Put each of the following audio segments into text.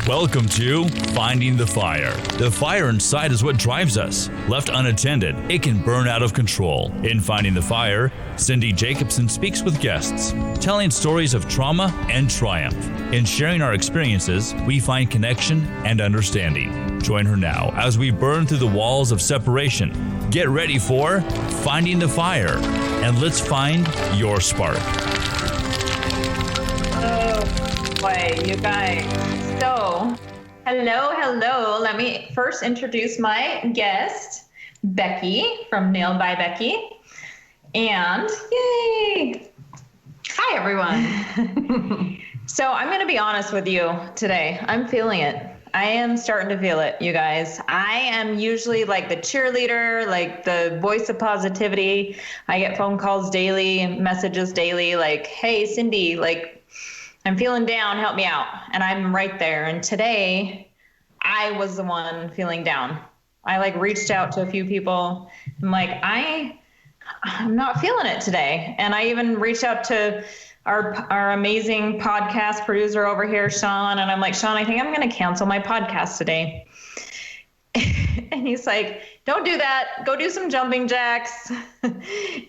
Welcome to Finding the Fire. The fire inside is what drives us. Left unattended, it can burn out of control. In Finding the Fire, Cindy Jacobson speaks with guests, telling stories of trauma and triumph. In sharing our experiences, we find connection and understanding. Join her now as we burn through the walls of separation. Get ready for Finding the Fire, and let's find your spark. Oh boy, you guys. So, hello. Let me first introduce my guest, Becky from Nailed by Becky. And yay! Hi, everyone. So I'm going to be honest with you today. I'm feeling it. I am starting to feel it, you guys. I am usually like the cheerleader, like the voice of positivity. I get phone calls daily, messages daily, like, hey, Cindy, like, I'm feeling down, help me out. And I'm right there. And today I was the one feeling down. I like reached out to a few people. I'm like, I'm not feeling it today. And I even reached out to our amazing podcast producer over here, Sean. And I'm like, Sean, I think I'm going to cancel my podcast today. And he's like, don't do that. Go do some jumping jacks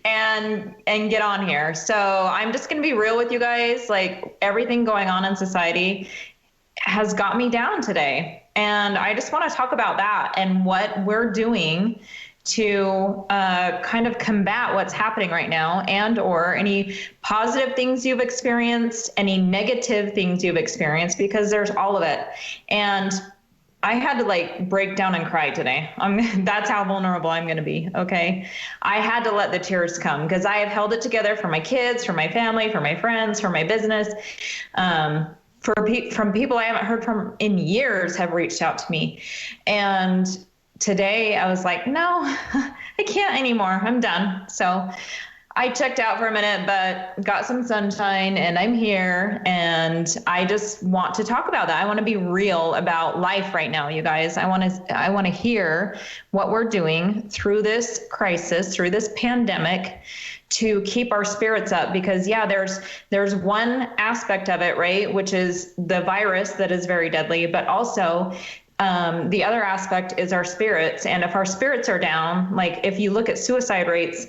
and get on here. So I'm just going to be real with you guys. Like, everything going on in society has got me down today. And I just want to talk about that and what we're doing to kind of combat what's happening right now, and or any positive things you've experienced, any negative things you've experienced, because there's all of it. And I had to like break down and cry today. That's how vulnerable I'm going to be. Okay. I had to let the tears come because I have held it together for my kids, for my family, for my friends, for my business. From people I haven't heard from in years have reached out to me. And today I was like, no, I can't anymore. I'm done. So I checked out for a minute, but got some sunshine and I'm here, and I just want to talk about that. I want to be real about life right now, you guys. I want to hear what we're doing through this crisis, through this pandemic, to keep our spirits up, because there's one aspect of it, right, which is the virus that is very deadly, but also the other aspect is our spirits. And if our spirits are down, like if you look at suicide rates,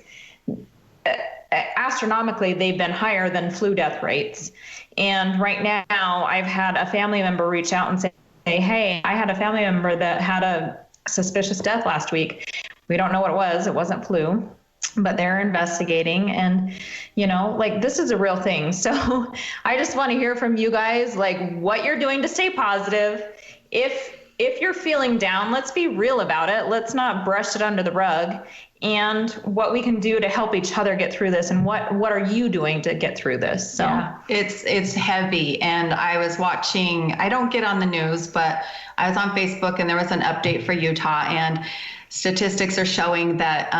astronomically, they've been higher than flu death rates. And right now I've had a family member reach out and say, hey, I had a family member that had a suspicious death last week. We don't know what it was. It wasn't flu, but they're investigating. And, like, this is a real thing. So I just want to hear from you guys, like, what you're doing to stay positive. If you're feeling down, let's be real about it. Let's not brush it under the rug. And what we can do to help each other get through this, and what are you doing to get through this? So yeah, it's heavy. And I was watching, I don't get on the news, but I was on Facebook and there was an update for Utah, and statistics are showing that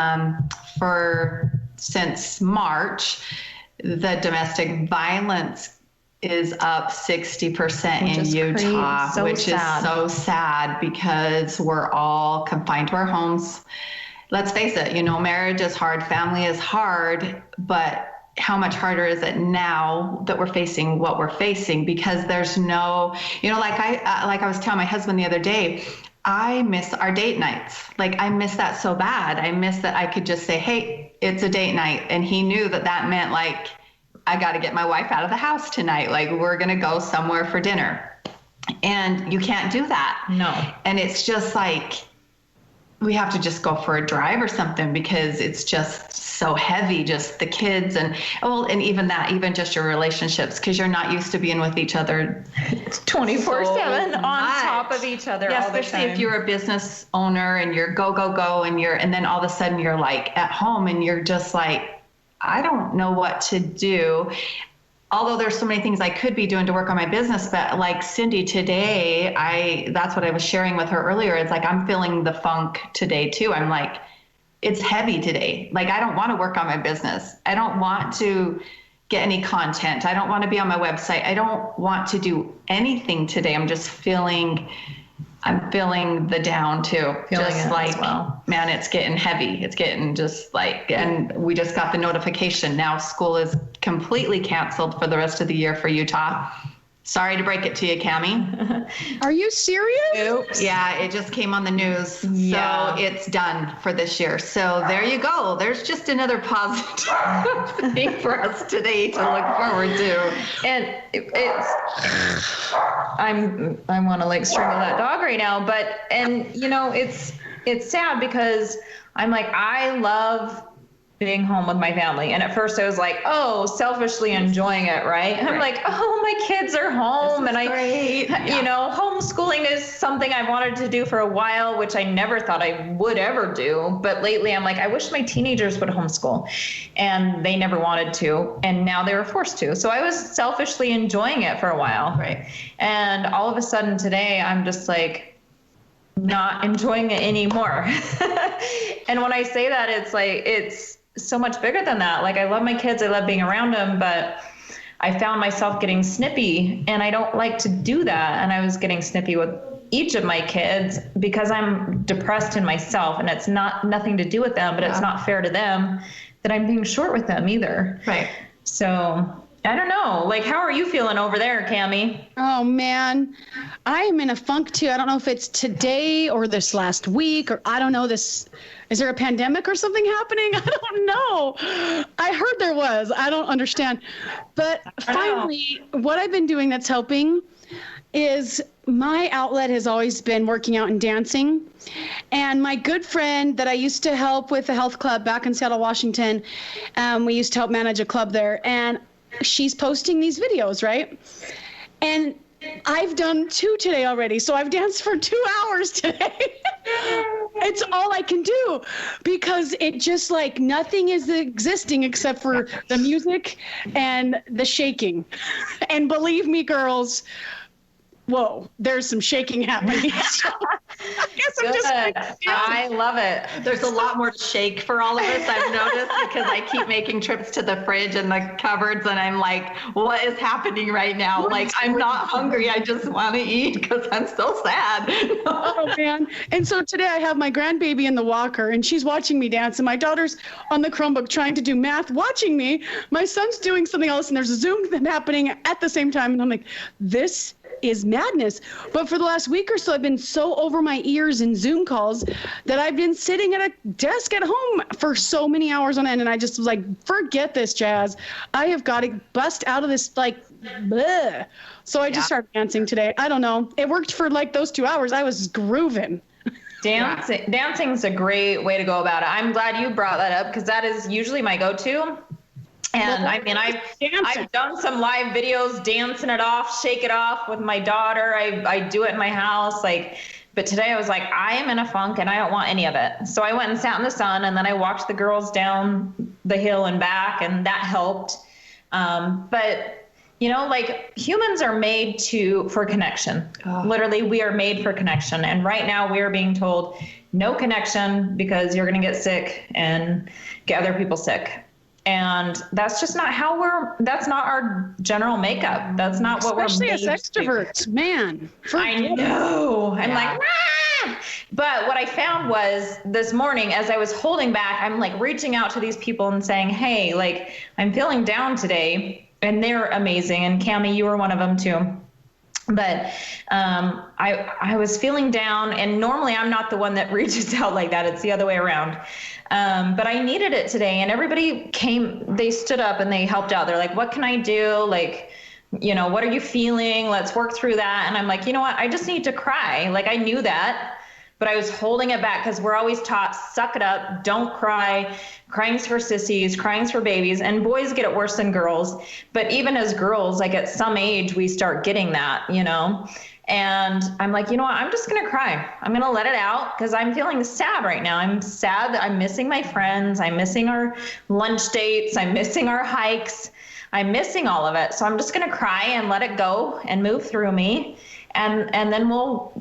since March, the domestic violence is up 60% in Utah, which is so sad because we're all confined to our homes. Let's face it, marriage is hard, family is hard, but how much harder is it now that we're facing what we're facing? Because there's no, like I was telling my husband the other day, I miss our date nights. Like, I miss that so bad. I miss that I could just say, hey, it's a date night. And he knew that meant, like, I got to get my wife out of the house tonight. Like, we're going to go somewhere for dinner. And you can't do that. No. And it's just like, we have to just go for a drive or something, because it's just so heavy, just the kids and even just your relationships, because you're not used to being with each other 24/7 on top of each other. Yeah, all the especially time. if you're a business owner and you're go and then all of a sudden you're like at home and you're just like, I don't know what to do. Although there's so many things I could be doing to work on my business, but like Cindy today, that's what I was sharing with her earlier. It's like, I'm feeling the funk today too. I'm like, it's heavy today. Like, I don't want to work on my business. I don't want to get any content. I don't want to be on my website. I don't want to do anything today. I'm feeling the down too. Just like, man, it's getting heavy. It's getting just like, and we just got the notification. Now school is completely canceled for the rest of the year for Utah. Sorry to break it to you, Cammie. Are you serious? Oops. Yeah, it just came on the news. Yeah. So it's done for this year. So there you go. There's just another positive thing for us today to look forward to. And I want to like strangle that dog right now, but, and you know, it's sad because I'm like, I love being home with my family. And at first I was like, oh, selfishly enjoying it, right? And I'm like, oh, my kids are home. And you know, homeschooling is something I've wanted to do for a while, which I never thought I would ever do. But lately I'm like, I wish my teenagers would homeschool, and they never wanted to. And now they were forced to. So I was selfishly enjoying it for a while. Right. And all of a sudden today I'm just like, not enjoying it anymore. And when I say that, it's like, it's so much bigger than that. Like, I love my kids, I love being around them, but I found myself getting snippy, and I don't like to do that. And I was getting snippy with each of my kids because I'm depressed in myself, and it's nothing to do with them, but it's not fair to them that I'm being short with them either. Right. So I don't know. Like, how are you feeling over there, Cammie? Oh, man. I am in a funk, too. I don't know if it's today or this last week, or I don't know this. Is there a pandemic or something happening? I don't know. I heard there was. I don't understand. But finally, what I've been doing that's helping is my outlet has always been working out and dancing. And my good friend that I used to help with the health club back in Seattle, Washington, we used to help manage a club there. And she's posting these videos, right? And I've done 2 today already. So I've danced for 2 hours today. It's all I can do because it just like nothing is existing except for the music and the shaking. And believe me, girls, whoa, there's some shaking happening. So I guess I'm just I love it. There's a lot more to shake for all of us, I've noticed, because I keep making trips to the fridge and the cupboards, and I'm like, what is happening right now? Like, I'm not hungry. I just want to eat because I'm so sad. Oh, man. And so today I have my grandbaby in the walker, and she's watching me dance, and my daughter's on the Chromebook trying to do math, watching me. My son's doing something else, and there's a Zoom thing happening at the same time, and I'm like, this is madness. But for the last week or so, I've been so over my ears in Zoom calls that I've been sitting at a desk at home for so many hours on end. And I just was like, forget this, Jazz. I have got to bust out of this, like, bleh. So I just started dancing today. I don't know. It worked for like those 2 hours. I was grooving. Dancing's a great way to go about it. I'm glad you brought that up because that is usually my go-to. And I mean, I've done some live videos, dancing it off, shake it off with my daughter. I do it in my house. Like, but today I was like, I am in a funk and I don't want any of it. So I went and sat in the sun, and then I walked the girls down the hill and back, and that helped. But you know, like, humans are made for connection. Oh. Literally, we are made for connection. And right now we are being told no connection because you're going to get sick and get other people sick. And that's just not that's not our general makeup. That's not what we're made to do. Especially as extroverts, man. I know. I'm like, ah! But what I found was this morning, as I was holding back, I'm like reaching out to these people and saying, hey, like, I'm feeling down today. And they're amazing. And Cammie, you were one of them too. But I was feeling down, and normally I'm not the one that reaches out like that. It's the other way around. But I needed it today, and everybody they stood up and they helped out. They're like, what can I do? Like, you know, what are you feeling? Let's work through that. And I'm like, you know what? I just need to cry. Like, I knew that, but I was holding it back because we're always taught, suck it up, don't cry. Crying's for sissies, crying's for babies, and boys get it worse than girls. But even as girls, like at some age, we start getting that, you know? And I'm like, you know what? I'm just going to cry. I'm going to let it out because I'm feeling sad right now. I'm sad that I'm missing my friends. I'm missing our lunch dates. I'm missing our hikes. I'm missing all of it. So I'm just going to cry and let it go and move through me. And then we'll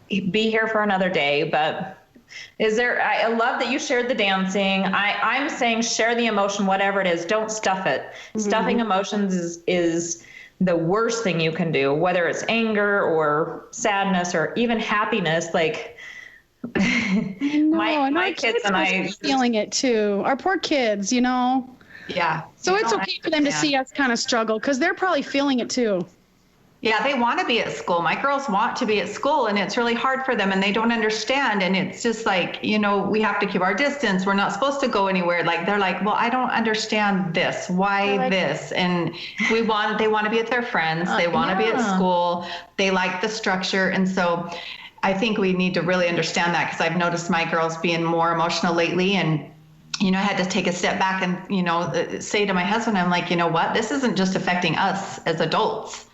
be here for another day. But I love that you shared the dancing. I'm saying share the emotion, whatever it is. Don't stuff it. Mm-hmm. Stuffing emotions is the worst thing you can do, whether it's anger or sadness or even happiness. Like, my kids and I feeling it too. Our poor kids, you know? Yeah. So it's okay for them to see us kind of struggle because they're probably feeling it too. Yeah, they want to be at school. My girls want to be at school, and it's really hard for them, and they don't understand. And it's just like, we have to keep our distance. We're not supposed to go anywhere. Like, they're like, well, I don't understand this. Why this? And they want to be with their friends. They want to be at school. They like the structure. And so I think we need to really understand that, because I've noticed my girls being more emotional lately. And I had to take a step back and, say to my husband, I'm like, you know what? This isn't just affecting us as adults.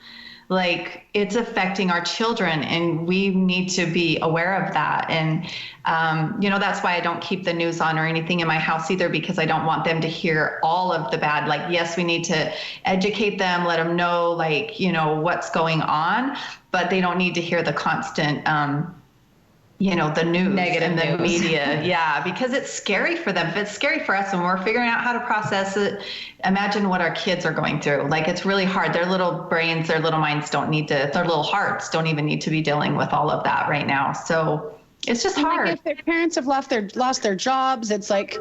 Like, it's affecting our children, and we need to be aware of that. And, that's why I don't keep the news on or anything in my house either, because I don't want them to hear all of the bad. Like, yes, we need to educate them, let them know, like, what's going on, but they don't need to hear the constant, the news negative and the news. Media. Yeah, because it's scary for them. If it's scary for us and we're figuring out how to process it, imagine what our kids are going through. Like, it's really hard. Their little brains, their little minds their little hearts don't even need to be dealing with all of that right now. So it's just hard. Like, if their parents have lost their jobs, it's like,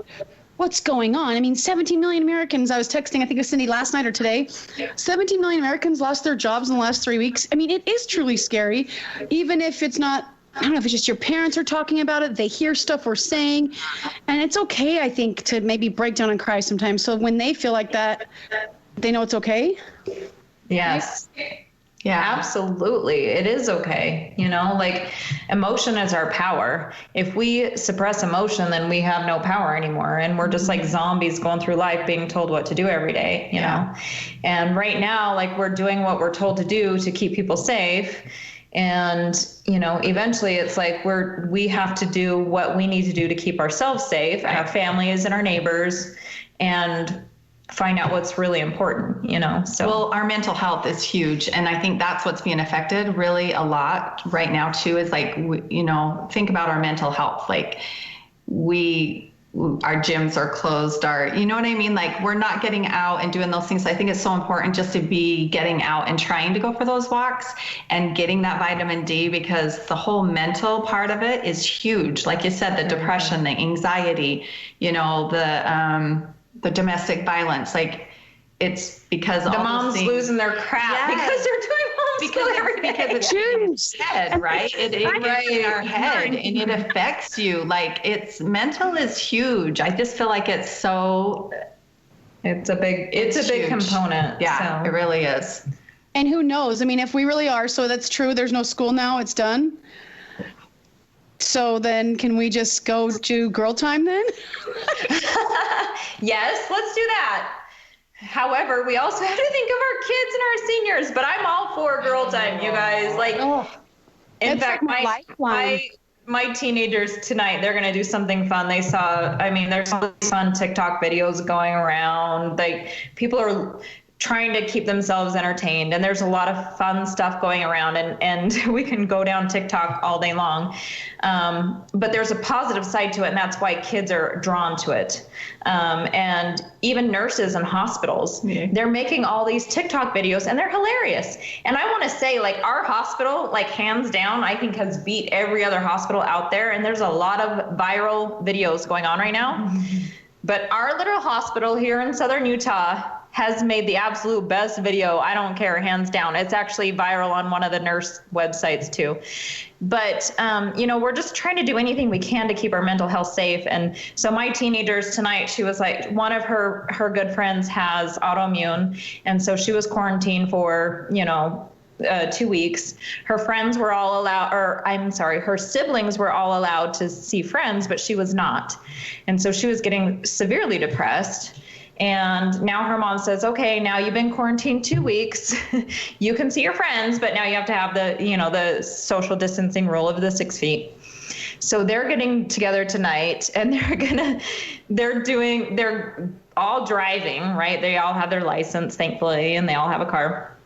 what's going on? I mean, 17 million Americans, I was texting, I think it was Cindy last night or today, 17 million Americans lost their jobs in the last 3 weeks. I mean, it is truly scary, even if it's not, I don't know if it's just your parents are talking about it, they hear stuff we're saying, and it's okay, I think, to maybe break down and cry sometimes. So when they feel like that, they know it's okay. Yes. Yeah, absolutely. It is okay. Like, emotion is our power. If we suppress emotion, then we have no power anymore. And we're just like zombies going through life being told what to do every day, you know? And right now, like, we're doing what we're told to do to keep people safe. And, eventually it's like we have to do what we need to do to keep ourselves safe, and our families and our neighbors, and find out what's really important, So, well, our mental health is huge. And I think that's what's being affected really a lot right now too, is like, think about our mental health. Like, our gyms are closed, you know what I mean? Like, we're not getting out and doing those things. I think it's so important just to be getting out and trying to go for those walks and getting that vitamin D, because the whole mental part of it is huge. Like you said, the depression, the anxiety, the domestic violence, like, it's because the moms losing their crap because they're doing homeschool every day. Because it's in your head, right? It is in our head, and it affects you. Like, mental is huge. I just feel like it's a big component. Yeah, it really is. And who knows? I mean, if we really are, so that's true. There's no school now. It's done. So then can we just go to girl time then? Yes, let's do that. However, we also have to think of our kids and our seniors, but I'm all for girl time, you guys. Like, in fact, my teenagers tonight, they're going to do something fun. There's all these fun TikTok videos going around. Like, people are trying to keep themselves entertained, and there's a lot of fun stuff going around, and we can go down TikTok all day long. But there's a positive side to it, and that's why kids are drawn to it. And even nurses in hospitals, they're making all these TikTok videos, and they're hilarious. And I want to say, like, our hospital, like, hands down, I think has beat every other hospital out there. And there's a lot of viral videos going on right now. But our little hospital here in Southern Utah has made the absolute best video. I don't care, hands down. It's actually viral on one of the nurse websites too. But, we're just trying to do anything we can to keep our mental health safe. And so my teenagers tonight, she was like, one of her good friends has autoimmune. And so she was quarantined for, 2 weeks. Her friends were all allowed, her siblings were all allowed to see friends, but she was not. And so she was getting severely depressed. And now her mom says, okay, now you've been quarantined 2 weeks. You can see your friends, but now you have to have the social distancing rule of the 6 feet. So they're getting together tonight, and they're all driving, right? They all have their license, thankfully, and they all have a car.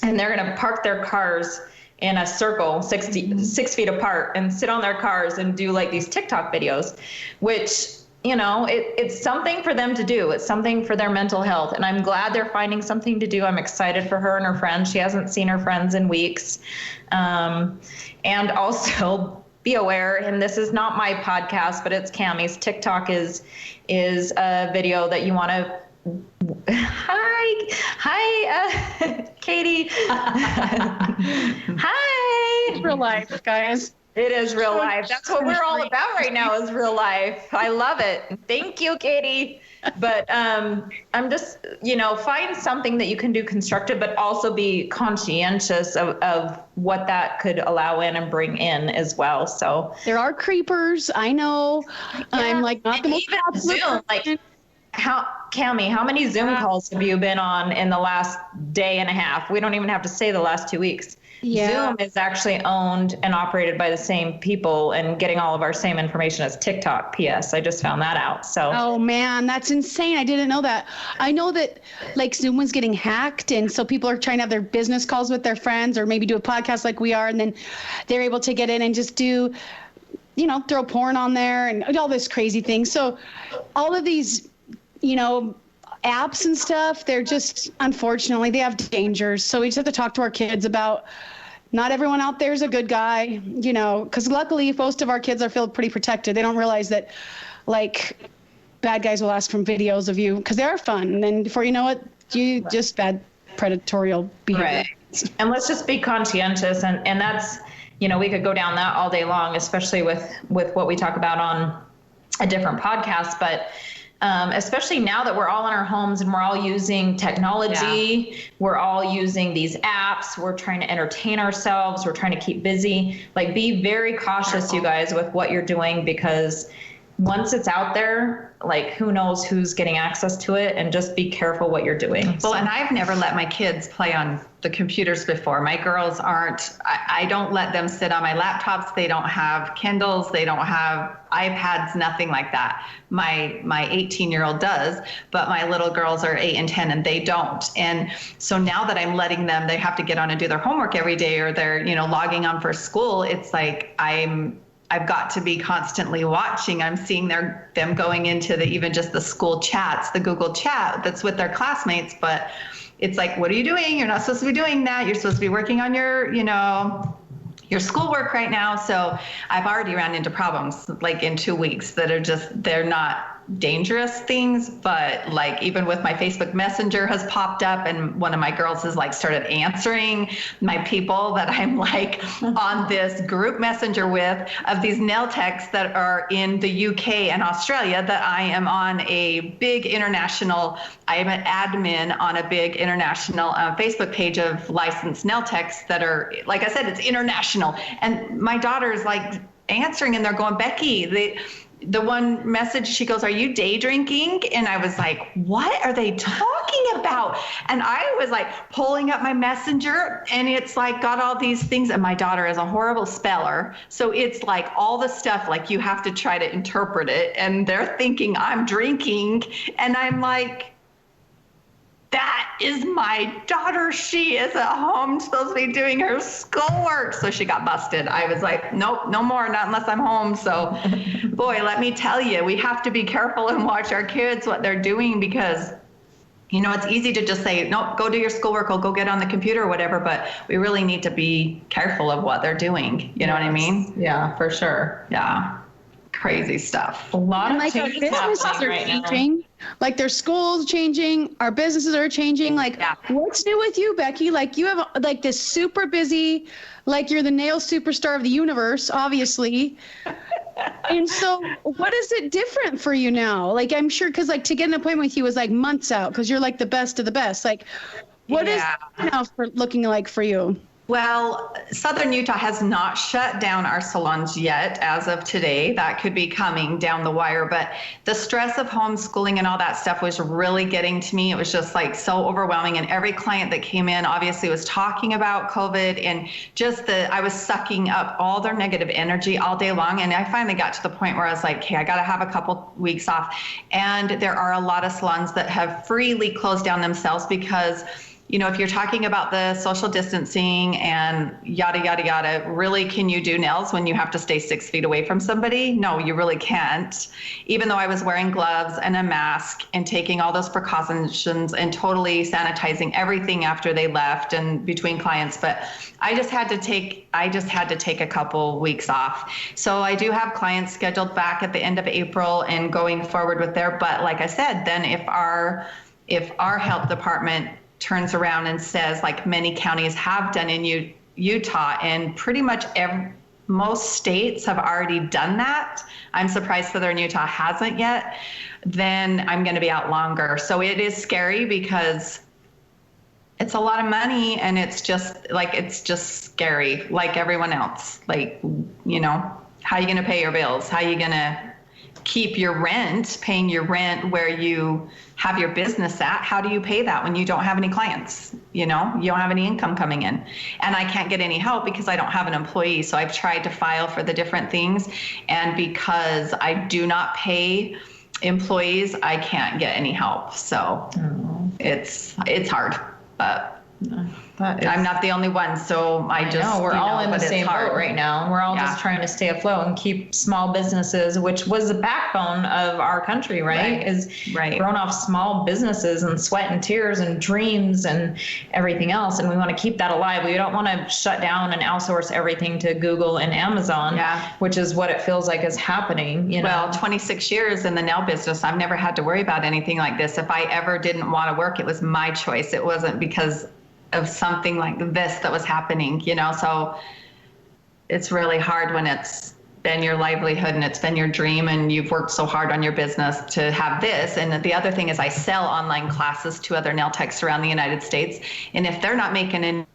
And they're going to park their cars in a circle 6 feet apart and sit on their cars and do like these TikTok videos, which, it's something for them to do. It's something for their mental health. And I'm glad they're finding something to do. I'm excited for her and her friends. She hasn't seen her friends in weeks. And also be aware, and this is not my podcast, but it's Cammie's. TikTok is a video that you want to Hi, Katie. Hi. It's real life, guys. It is real life. That's what we're all about right now is real life. I love it. Thank you, Katie. But I'm just, find something that you can do constructive, but also be conscientious of what that could allow in and bring in as well. So there are creepers. I know. Yeah. I'm like not the most even Zoom. Like, Cami, how many Zoom calls have you been on in the last day and a half? We don't even have to say the last 2 weeks. Yeah. Zoom is actually owned and operated by the same people and getting all of our same information as TikTok. P.S. I just found that out. So. Oh man, that's insane. I didn't know that. I know that like Zoom was getting hacked, and so people are trying to have their business calls with their friends or maybe do a podcast like we are, and then they're able to get in and just do, throw porn on there and all this crazy thing. So all of these, apps and stuff, they're just, unfortunately, they have dangers. So we just have to talk to our kids about not everyone out there is a good guy, because luckily most of our kids feel pretty protected. They don't realize that, like, bad guys will ask for videos of you because they are fun. And then before you know it, you just bad predatorial behavior. Right. And let's just be conscientious. And that's, we could go down that all day long, especially with what we talk about on a different podcast. But especially now that we're all in our homes and we're all using technology, we're all using these apps, we're trying to entertain ourselves, we're trying to keep busy. Like, be very cautious, you guys, with what you're doing, because once it's out there, like, who knows who's getting access to it, and just be careful what you're doing. Well, and I've never let my kids play on the computers before. My girls aren't, I don't let them sit on my laptops. They don't have Kindles. They don't have iPads, nothing like that. My 18-year-old does, but my little girls are 8 and 10 and they don't. And so now that I'm letting them, they have to get on and do their homework every day, or they're, logging on for school. It's like, I've got to be constantly watching. I'm seeing them going into even just the school chats, the Google chat that's with their classmates. But it's like, what are you doing? You're not supposed to be doing that. You're supposed to be working on your schoolwork right now. So I've already ran into problems like in 2 weeks that are they're not dangerous things, but like even with my Facebook Messenger has popped up, and one of my girls has like started answering my people that I'm like on this group messenger with of these nail techs that are in the UK and Australia, that I am on a big international, I am an admin on a big international Facebook page of licensed nail techs that are, like I said, it's international. And my daughter is like answering and they're going, Becky, the one message, she goes, are you day drinking? And I was like, what are they talking about? And I was like pulling up my messenger, and it's like got all these things. And my daughter is a horrible speller. So it's like all the stuff, like you have to try to interpret it. And they're thinking I'm drinking. And I'm like, that is my daughter. She is at home supposed to be doing her schoolwork. So she got busted. I was like, nope, no more, not unless I'm home. So boy, let me tell you, we have to be careful and watch our kids, what they're doing, because it's easy to just say, nope, go do your schoolwork, or go get on the computer or whatever, but we really need to be careful of what they're doing. You know what I mean? Yeah, for sure. Yeah. Crazy stuff. A lot of our businesses are changing. Like, their schools changing, our businesses are changing. Like, what's new with you, Becky? Like, you have like this super busy, like you're the nail superstar of the universe, obviously. And so what is it different for you now? Like, I'm sure, because like to get an appointment with you is like months out, because you're like the best of the best. Like, what is it now looking like for you? Well, Southern Utah has not shut down our salons yet as of today. That could be coming down the wire. But the stress of homeschooling and all that stuff was really getting to me. It was just like so overwhelming. And every client that came in obviously was talking about COVID, and just I was sucking up all their negative energy all day long. And I finally got to the point where I was like, okay, I got to have a couple weeks off. And there are a lot of salons that have freely closed down themselves because if you're talking about the social distancing and yada, yada, yada, really, can you do nails when you have to stay 6 feet away from somebody? No, you really can't. Even though I was wearing gloves and a mask and taking all those precautions and totally sanitizing everything after they left and between clients. But I just had to take a couple weeks off. So I do have clients scheduled back at the end of April and going forward with there. But like I said, then if if our health department turns around and says, like many counties have done in Utah, and pretty much most states have already done that. I'm surprised Southern Utah hasn't yet. Then I'm going to be out longer. So it is scary because it's a lot of money, and it's just scary, like everyone else. Like, you know, how are you going to pay your bills? How are you going to keep your rent, paying your rent where you have your business at? How do you pay that when you don't have any clients? You know, you don't have any income coming in. And I can't get any help because I don't have an employee. So I've tried to file for the different things. And because I do not pay employees, I can't get any help. So it's hard, but I'm not the only one, so I just we're all in the same boat right now. We're all just trying to stay afloat and keep small businesses, which was the backbone of our country, right? Is grown off small businesses and sweat and tears and dreams and everything else, and we want to keep that alive. We don't want to shut down and outsource everything to Google and Amazon, which is what it feels like is happening. You know? Well, 26 years in the nail business, I've never had to worry about anything like this. If I ever didn't want to work, it was my choice. It wasn't because of something like this that was happening, you know. So it's really hard when it's been your livelihood and it's been your dream and you've worked so hard on your business to have this. And the other thing is I sell online classes to other nail techs around the United States. And if they're not making any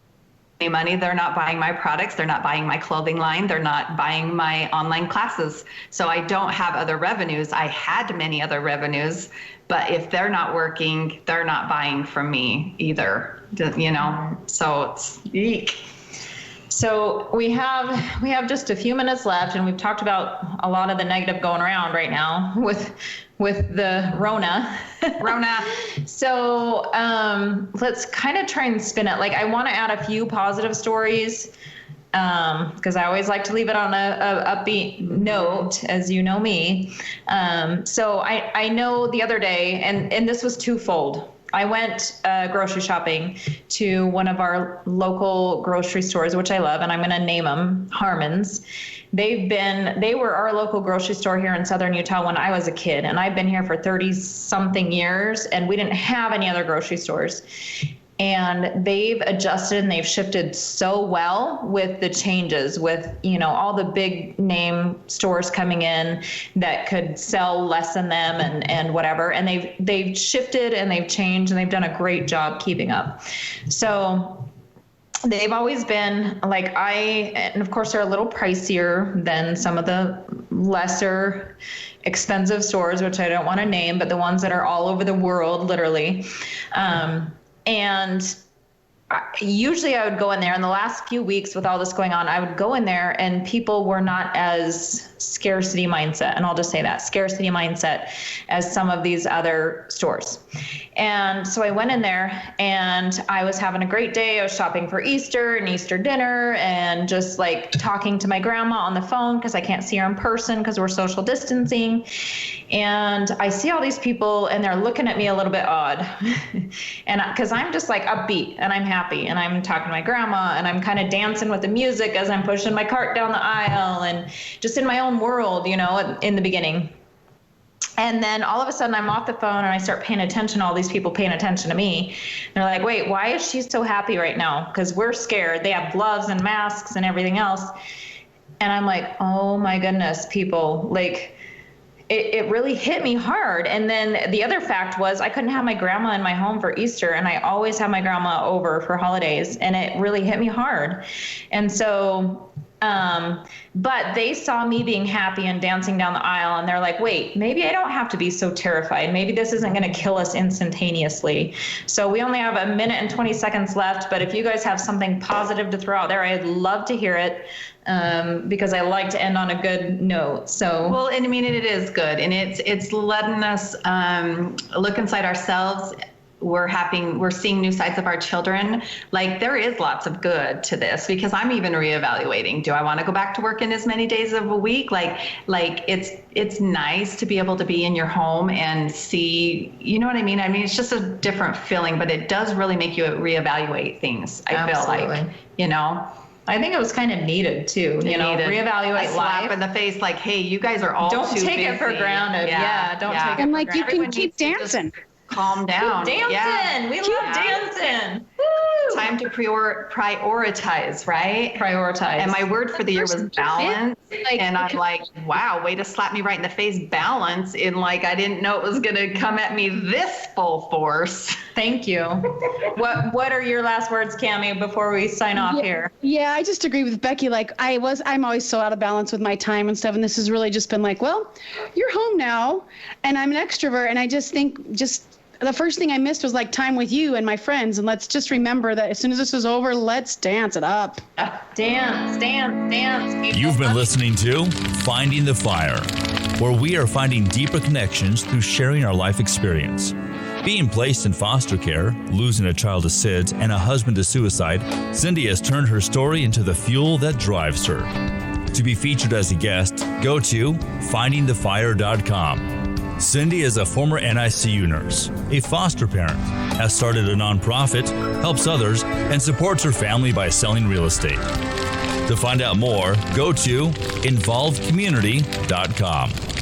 money, they're not buying my products, they're not buying my clothing line, they're not buying my online classes. So I don't have other revenues. I had many other revenues, but if they're not working, they're not buying from me either, you know. So it's eek. So we have just a few minutes left, and we've talked about a lot of the negative going around right now with the Rona. So let's kind of try and spin it. Like, I want to add a few positive stories because I always like to leave it on a upbeat note, as you know me. So I know the other day, and this was twofold. I went grocery shopping to one of our local grocery stores, which I love, and I'm going to name them Harmon's. They were our local grocery store here in Southern Utah when I was a kid, and I've been here for 30 something years, and we didn't have any other grocery stores. And they've adjusted and they've shifted so well with the changes, with, you know, all the big name stores coming in that could sell less than them and whatever. And they've shifted and they've changed and they've done a great job keeping up. So they've always been like, and of course they're a little pricier than some of the lesser expensive stores, which I don't want to name, but the ones that are all over the world, literally. And usually I would go in there in the last few weeks with all this going on, I would go in there and people were not as scarcity mindset. And I'll just say that scarcity mindset as some of these other stores. And so I went in there and I was having a great day. I was shopping for Easter and Easter dinner and just like talking to my grandma on the phone because I can't see her in person because we're social distancing. And I see all these people and they're looking at me a little bit odd. And because I'm just like upbeat and I'm happy and I'm talking to my grandma and I'm kind of dancing with the music as I'm pushing my cart down the aisle and just in my own world, you know, in the beginning. And then all of a sudden I'm off the phone and I start paying attention to all these people paying attention to me. They're like, wait, why is she so happy right now? Because we're scared. They have gloves and masks and everything else. And I'm like, oh my goodness, people, like, it really hit me hard. And then the other fact was I couldn't have my grandma in my home for Easter, and I always have my grandma over for holidays, and it really hit me hard. And so, but they saw me being happy and dancing down the aisle, and they're like, wait, maybe I don't have to be so terrified. Maybe this isn't going to kill us instantaneously. So we only have a minute and 20 seconds left, but if you guys have something positive to throw out there, I'd love to hear it. Because I like to end on a good note. So well, and I mean it is good, and it's letting us look inside ourselves. We're seeing new sides of our children. Like there is lots of good to this because I'm even reevaluating. Do I want to go back to working as many days of a week? Like it's nice to be able to be in your home and see, you know what I mean? I mean, it's just a different feeling, but it does really make you reevaluate things. I feel like, you know. I think it was kind of needed too, you know, reevaluate a slap life. in the face, like, hey, you guys are all don't too take busy. it for granted. Yeah, don't take it. And like for you granted. can keep dancing. calm down. Dancing. Yeah. We love dancing. Time to prioritize, right? Prioritize. And my word for the year was balance. And I'm like, wow, way to slap me right in the face, balance. And like, I didn't know it was going to come at me this full force. Thank you. What are your last words, Cammie, before we sign off here? Yeah, I just agree with Becky. Like I'm always so out of balance with my time and stuff. And this has really just been like, well, you're home now and I'm an extrovert. And I just think the first thing I missed was like time with you and my friends. And let's just remember that as soon as this is over, let's dance it up. Dance. People. You've been listening to Finding the Fire, where we are finding deeper connections through sharing our life experience. Being placed in foster care, losing a child to SIDS, and a husband to suicide, Cindy has turned her story into the fuel that drives her. To be featured as a guest, go to findingthefire.com. Cindy is a former NICU nurse, a foster parent, has started a nonprofit, helps others, and supports her family by selling real estate. To find out more, go to involvedcommunity.com.